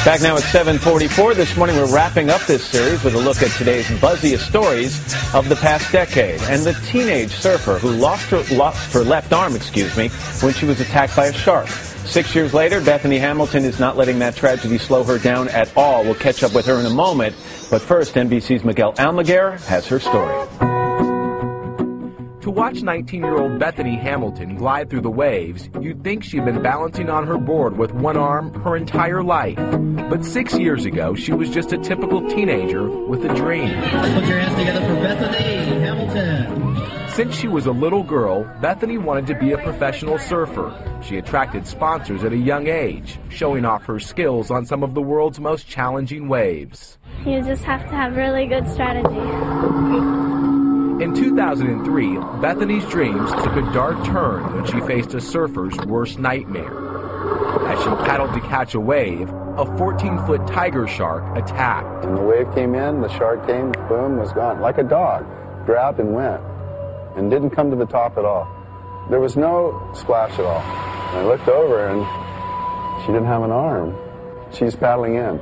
Back now at 7:44. This morning we're wrapping up this series with a look at today's buzziest stories of the past decade. And the teenage surfer who lost her left arm, when she was attacked by a shark. 6 years later, Bethany Hamilton is not letting that tragedy slow her down at all. We'll catch up with her in a moment. But first, NBC's Miguel Almaguer has her story. To watch 19-year-old Bethany Hamilton glide through the waves, you'd think she'd been balancing on her board with one arm her entire life. But 6 years ago, she was just a typical teenager with a dream. Put your hands together for Bethany Hamilton. Since she was a little girl, Bethany wanted to be a professional surfer. She attracted sponsors at a young age, showing off her skills on some of the world's most challenging waves. You just have to have really good strategy. In 2003, Bethany's dreams took a dark turn when she faced a surfer's worst nightmare. As she paddled to catch a wave, a 14-foot tiger shark attacked. When the wave came in, the shark came, boom, was gone. Like a dog, grabbed and went, and didn't come to the top at all. There was no splash at all. And I looked over, and she didn't have an arm. She's paddling in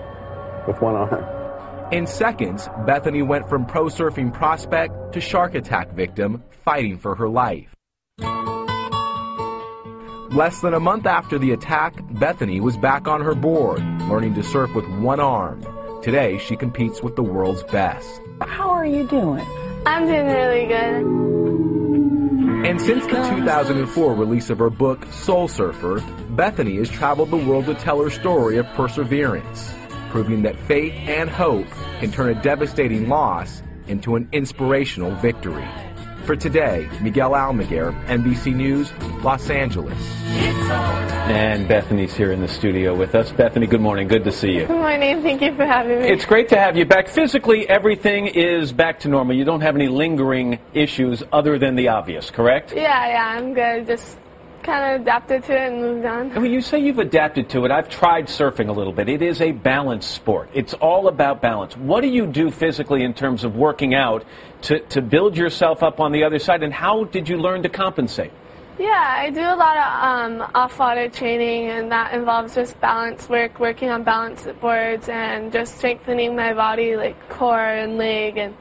with one arm. In seconds, Bethany went from pro surfing prospect to shark attack victim, fighting for her life. Less than a month after the attack, Bethany was back on her board, learning to surf with one arm. Today, she competes with the world's best. How are you doing? I'm doing really good. And since the 2004 release of her book, Soul Surfer, Bethany has traveled the world to tell her story of perseverance, proving that faith and hope can turn a devastating loss into an inspirational victory. For today, Miguel Almaguer, NBC News, Los Angeles. And Bethany's here in the studio with us. Bethany, good morning. Good to see you. Good morning. Thank you for having me. It's great to have you back. Physically, everything is back to normal. You don't have any lingering issues other than the obvious, correct? Yeah, I'm good. Just kind of adapted to it and moved on. When you say you've adapted to it, I've tried surfing a little bit. It is a balance sport. It's all about balance. What do you do physically in terms of working out to build yourself up on the other side, and how did you learn to compensate? Yeah, I do a lot of off-water training, and that involves just balance work, working on balance boards, and just strengthening my body, like core and leg, and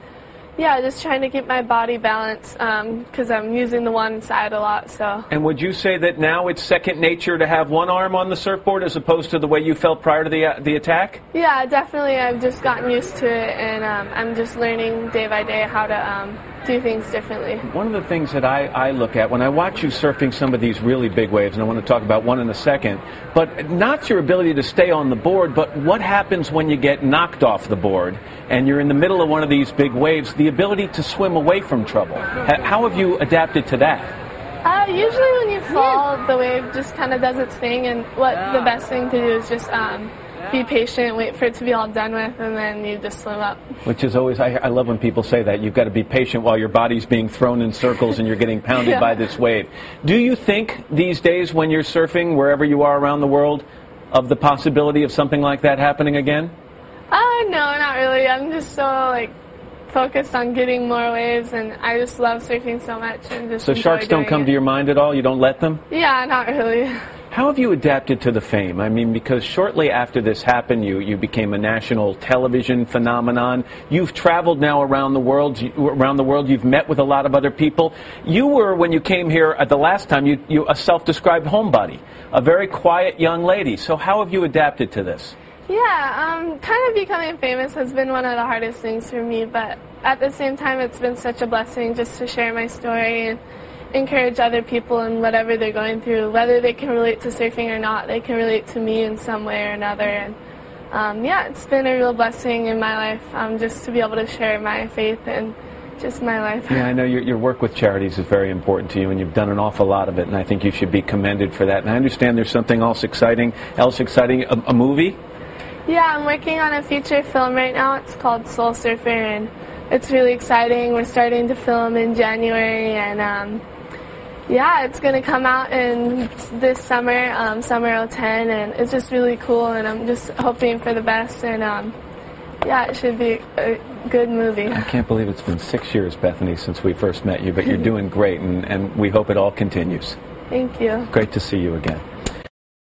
yeah, just trying to keep my body balanced because I'm using the one side a lot. So. And would you say that now it's second nature to have one arm on the surfboard as opposed to the way you felt prior to the attack? Yeah, definitely. I've just gotten used to it, and I'm just learning day by day how to do things differently. One of the things that I look at when I watch you surfing some of these really big waves, and I want to talk about one in a second, but not your ability to stay on the board, but what happens when you get knocked off the board and you're in the middle of one of these big waves, the ability to swim away from trouble. How have you adapted to that? Usually when you fall, the wave just kind of does its thing, and the best thing to do is just be patient, wait for it to be all done with, and then you just swim up. Which is always, I love when people say that. You've got to be patient while your body's being thrown in circles and you're getting pounded by this wave. Do you think these days when you're surfing, wherever you are around the world, of the possibility of something like that happening again? No, not really. I'm just so, focused on getting more waves, and I just love surfing so much. And just so sharks don't come to your mind at all? You don't let them? Yeah, not really. How have you adapted to the fame? I mean, because shortly after this happened, you became a national television phenomenon. You've traveled now around the world. You've met with a lot of other people. You were, when you came here the last time, you a self-described homebody, a very quiet young lady. So how have you adapted to this? Yeah, kind of becoming famous has been one of the hardest things for me, but at the same time, it's been such a blessing just to share my story and encourage other people in whatever they're going through, whether they can relate to surfing or not. They can relate to me in some way or another. And yeah, it's been a real blessing in my life just to be able to share my faith and just my life. Yeah, I know your work with charities is very important to you, and you've done an awful lot of it, and I think you should be commended for that. And I understand there's something else exciting, a movie? Yeah, I'm working on a feature film right now. It's called Soul Surfer, and it's really exciting. We're starting to film in January, and yeah, it's going to come out in this summer, summer 2010, and it's just really cool, and I'm just hoping for the best, and yeah, it should be a good movie. I can't believe it's been 6 years, Bethany, since we first met you, but you're doing great, and we hope it all continues. Thank you. Great to see you again.